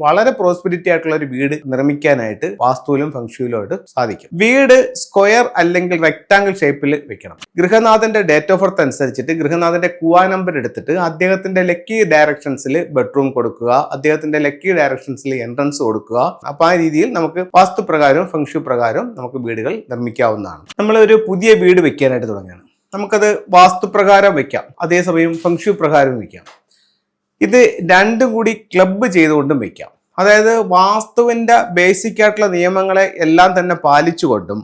വളരെ പ്രോസ്പെരിറ്റി ആയിട്ടുള്ള ഒരു വീട് നിർമ്മിക്കാനായിട്ട് വാസ്തുവിലും ഫംഗ്ഷനിലുമായിട്ട് സാധിക്കും. വീട് സ്ക്വയർ അല്ലെങ്കിൽ റെക്ടാങ്കിൾ ഷേപ്പിൽ വെക്കണം. ഗൃഹനാഥന്റെ ഡേറ്റ് ഓഫ് ബർത്ത് അനുസരിച്ചിട്ട് ഗൃഹനാഥന്റെ കുവാ നമ്പർ എടുത്തിട്ട് അദ്ദേഹത്തിന്റെ ലക്കി ഡയറക്ഷൻസിൽ ബെഡ്റൂം കൊടുക്കുക, അദ്ദേഹത്തിന്റെ ലക്കി ഡയറക്ഷൻസിൽ എൻട്രൻസ് കൊടുക്കുക. അപ്പൊ ആ രീതിയിൽ നമുക്ക് വാസ്തുപ്രകാരവും ഫംഗ്ഷു പ്രകാരവും നമുക്ക് വീടുകൾ നിർമ്മിക്കാവുന്നതാണ്. നമ്മൾ ഒരു പുതിയ വീട് വെക്കാനായിട്ട് തുടങ്ങുകയാണ്. നമുക്കത് വാസ്തുപ്രകാരം വെക്കാം, അതേസമയം ഫംഗ്ഷു പ്രകാരം വെക്കാം. ഇത് രണ്ടും കൂടി ക്ലബ്ബ് ചെയ്തുകൊണ്ടും വെക്കാം. അതായത് വാസ്തുവിന്റെ ബേസിക് ആയിട്ടുള്ള നിയമങ്ങളെ എല്ലാം തന്നെ പാലിച്ചുകൊണ്ടും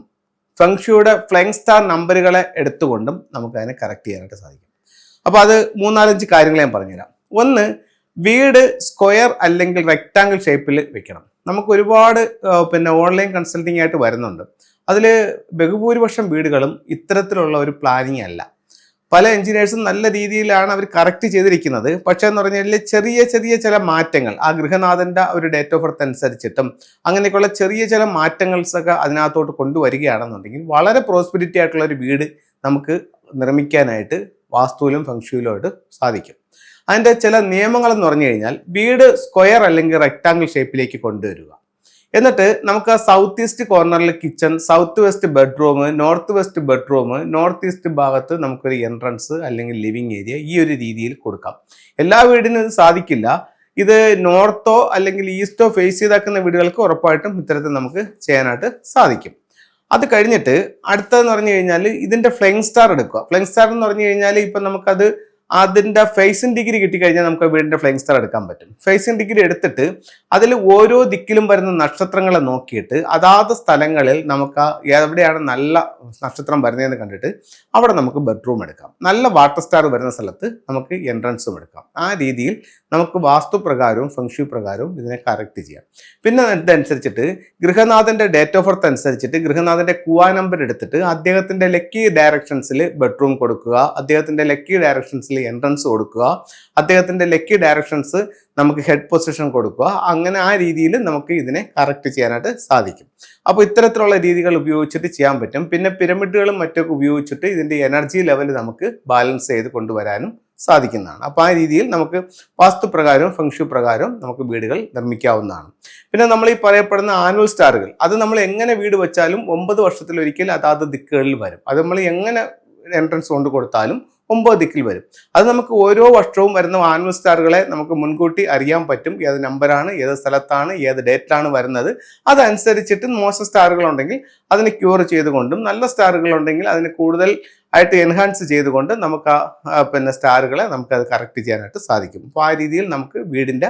ഫംഗ്ഷയുടെ ഫ്ലൈങ് സ്റ്റാർ നമ്പറുകളെ എടുത്തുകൊണ്ടും നമുക്ക് അതിനെ കറക്റ്റ് ചെയ്യാനായിട്ട് സാധിക്കും. അപ്പോൾ അത് 3-4-5 കാര്യങ്ങൾ ഞാൻ പറഞ്ഞുതരാം. ഒന്ന്, വീട് സ്ക്വയർ അല്ലെങ്കിൽ റെക്ടാങ്കിൾ ഷേപ്പിൽ വെക്കണം. നമുക്ക് ഒരുപാട് ഓൺലൈൻ കൺസൾട്ടിംഗ് ആയിട്ട് വരുന്നുണ്ട്. അതിൽ ബഹുഭൂരിപക്ഷം വീടുകളും ഇത്തരത്തിലുള്ള ഒരു പ്ലാനിങ് അല്ല. പല എഞ്ചിനീയേഴ്സും നല്ല രീതിയിലാണ് അവർ കറക്റ്റ് ചെയ്തിരിക്കുന്നത്. പക്ഷേ എന്ന് പറഞ്ഞാൽ ചെറിയ ചില മാറ്റങ്ങൾ ആ ഗൃഹനാഥന്റെ ഒരു ഡേറ്റ് ഓഫ് ബർത്ത് അനുസരിച്ചിട്ടും അങ്ങനെയൊക്കെയുള്ള ചില മാറ്റങ്ങൾസൊക്കെ അതിനകത്തോട്ട് കൊണ്ടുവരികയാണെന്നുണ്ടെങ്കിൽ വളരെ പ്രോസ്പെരിറ്റി ആയിട്ടുള്ള ഒരു വീട് നമുക്ക് നിർമ്മിക്കാനായിട്ട് വാസ്തുവിലും ഫംഗ്ഷനിലുമായിട്ട് സാധിക്കും. അതിൻ്റെ ചില നിയമങ്ങൾ എന്ന് പറഞ്ഞു കഴിഞ്ഞാൽ വീട് സ്ക്വയർ അല്ലെങ്കിൽ റെക്ടാങ്കിൾ ഷേപ്പിലേക്ക് കൊണ്ടുവരിക. എന്നിട്ട് നമുക്ക് ആ സൗത്ത് ഈസ്റ്റ് കോർണറിൽ kitchen, south west bedroom, north west bedroom, north east ഭാഗത്ത് നമുക്കൊരു എൻട്രൻസ് അല്ലെങ്കിൽ ലിവിങ് ഏരിയ ഈ ഒരു രീതിയിൽ കൊടുക്കാം. എല്ലാ വീടിനും ഇത് സാധിക്കില്ല. ഇത് നോർത്തോ അല്ലെങ്കിൽ ഈസ്റ്റോ ഫേസ് ചെയ്താക്കുന്ന വീടുകൾക്ക് ഉറപ്പായിട്ടും ഇത്തരത്തിൽ നമുക്ക് ചെയ്യാനായിട്ട് സാധിക്കും. അത് കഴിഞ്ഞിട്ട് അടുത്തതെന്ന് പറഞ്ഞു കഴിഞ്ഞാൽ ഇതിന്റെ ഫ്ലൈങ് സ്റ്റാർ എടുക്കുക. ഫ്ലൈങ് സ്റ്റാർ എന്ന് പറഞ്ഞു കഴിഞ്ഞാൽ ഇപ്പം നമുക്കത് അതിൻ്റെ ഫേസിംഗ് ഡിഗ്രി കിട്ടിക്കഴിഞ്ഞാൽ നമുക്ക് വീടിൻ്റെ ഫ്ലൈങ് സ്റ്റാർ എടുക്കാൻ പറ്റും. ഫേസിംഗ് ഡിഗ്രി എടുത്തിട്ട് അതിൽ ഓരോ ദിക്കിലും വരുന്ന നക്ഷത്രങ്ങളെ നോക്കിയിട്ട് അതാത് സ്ഥലങ്ങളിൽ നമുക്ക് എവിടെയാണ് നല്ല നക്ഷത്രം വരുന്നതെന്ന് കണ്ടിട്ട് അവിടെ നമുക്ക് ബെഡ്റൂം എടുക്കാം. നല്ല വാട്ടർ സ്റ്റാർ വരുന്ന സ്ഥലത്ത് നമുക്ക് എൻട്രൻസും എടുക്കാം. ആ രീതിയിൽ നമുക്ക് വാസ്തുപ്രകാരവും ഫംഗ്ഷു പ്രകാരവും ഇതിനെ കറക്റ്റ് ചെയ്യാം. പിന്നെ ഇതനുസരിച്ചിട്ട് ഗൃഹനാഥന്റെ ഡേറ്റ് ഓഫ് ബർത്ത് അനുസരിച്ചിട്ട് ഗൃഹനാഥന്റെ കുവാ നമ്പർ എടുത്തിട്ട് അദ്ദേഹത്തിന്റെ ലക്കി ഡയറക്ഷൻസിൽ ബെഡ്റൂം കൊടുക്കുക, അദ്ദേഹത്തിന്റെ ലക്കി ഡയറക്ഷൻസിൽ എൻട്രൻസ് കൊടുക്കുക, അദ്ദേഹത്തിന്റെ ലക്കി ഡയറക്ഷൻസ് നമുക്ക് ഹെഡ് പൊസിഷൻ കൊടുക്കുക. അങ്ങനെ ആ രീതിയിൽ നമുക്ക് ഇതിനെ കറക്റ്റ് ചെയ്യാനായിട്ട് സാധിക്കും. അപ്പോൾ ഇത്തരത്തിലുള്ള രീതികൾ ഉപയോഗിച്ചിട്ട് ചെയ്യാൻ പറ്റും. പിന്നെ പിരമിഡുകളും മറ്റൊക്കെ ഉപയോഗിച്ചിട്ട് ഇതിന്റെ എനർജി ലെവൽ നമുക്ക് ബാലൻസ് ചെയ്ത് കൊണ്ടുവരാനും സാധിക്കുന്നതാണ്. അപ്പോൾ ആ രീതിയിൽ നമുക്ക് വാസ്തുപ്രകാരവും ഫംഗ്ഷു പ്രകാരവും നമുക്ക് വീടുകൾ നിർമ്മിക്കാവുന്നതാണ്. പിന്നെ നമ്മൾ ഈ പറയപ്പെടുന്ന ആനുവൽ സ്റ്റാറുകൾ, അത് നമ്മൾ എങ്ങനെ വീട് വെച്ചാലും 9 വർഷത്തിലൊരിക്കൽ അതാത് ദിക്കുകളിൽ വരും. അത് നമ്മൾ എങ്ങനെ എൻട്രൻസ് കൊണ്ട് കൊടുത്താലും 9 ദിക്കിൽ വരും. അത് നമുക്ക് ഓരോ വർഷവും വരുന്ന ആനുവൽ സ്റ്റാറുകളെ നമുക്ക് മുൻകൂട്ടി അറിയാൻ പറ്റും. ഏത് നമ്പറാണ്, ഏത് സ്ഥലത്താണ്, ഏത് ഡേറ്റിലാണ് വരുന്നത്. അതനുസരിച്ചിട്ട് മോശം സ്റ്റാറുകൾ ഉണ്ടെങ്കിൽ അതിനെ ക്യൂർ ചെയ്തുകൊണ്ടും നല്ല സ്റ്റാറുകൾ ഉണ്ടെങ്കിൽ അതിന് കൂടുതൽ ആയിട്ട് എൻഹാൻസ് ചെയ്തുകൊണ്ട് നമുക്ക് സ്റ്റാറുകളെ നമുക്കത് കറക്റ്റ് ചെയ്യാനായിട്ട് സാധിക്കും. അപ്പോൾ ആ രീതിയിൽ നമുക്ക് വീടിൻ്റെ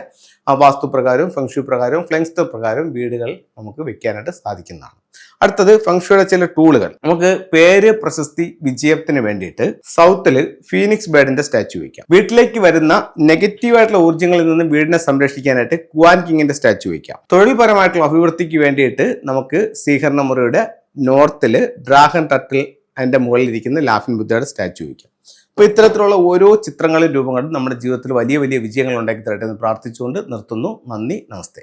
വാസ്തുപ്രകാരവും ഫംഗ്ഷു പ്രകാരവും ഫ്ലൈങ് സ്റ്റാർ പ്രകാരവും വീടുകൾ നമുക്ക് വെക്കാനായിട്ട് സാധിക്കുന്നതാണ്. അടുത്തത് ഫംഗ്ഷയുടെ ചില ടൂളുകൾ. നമുക്ക് പേര്, പ്രശസ്തി, വിജയത്തിന് വേണ്ടിയിട്ട് സൗത്തിൽ ഫീനിക്സ് ബേർഡിന്റെ സ്റ്റാച്യു വയ്ക്കാം. വീട്ടിലേക്ക് വരുന്ന നെഗറ്റീവായിട്ടുള്ള ഊർജ്ജങ്ങളിൽ നിന്ന് വീടിനെ സംരക്ഷിക്കാനായിട്ട് കുവാൻ കിങ്ങിന്റെ സ്റ്റാച്യു വയ്ക്കാം. തൊഴിൽപരമായിട്ടുള്ള അഭിവൃദ്ധിക്ക് വേണ്ടിയിട്ട് നമുക്ക് സ്വീകരണ മുറിയുടെ നോർത്തിൽ ഡ്രാഗൺ ടർട്ടിൽ അതിൻ്റെ മുകളിലിരിക്കുന്ന ലാഫിംഗ് ബുദ്ധയുടെ സ്റ്റാച്യു വയ്ക്കാം. അപ്പോൾ ഇത്തരത്തിലുള്ള ഓരോ ചിത്രങ്ങളും രൂപങ്ങളും നമ്മുടെ ജീവിതത്തിൽ വലിയ വിജയങ്ങൾ ഉണ്ടാക്കി തരട്ടെ എന്ന് പ്രാർത്ഥിച്ചുകൊണ്ട് നിർത്തുന്നു. നന്ദി, നമസ്തേ.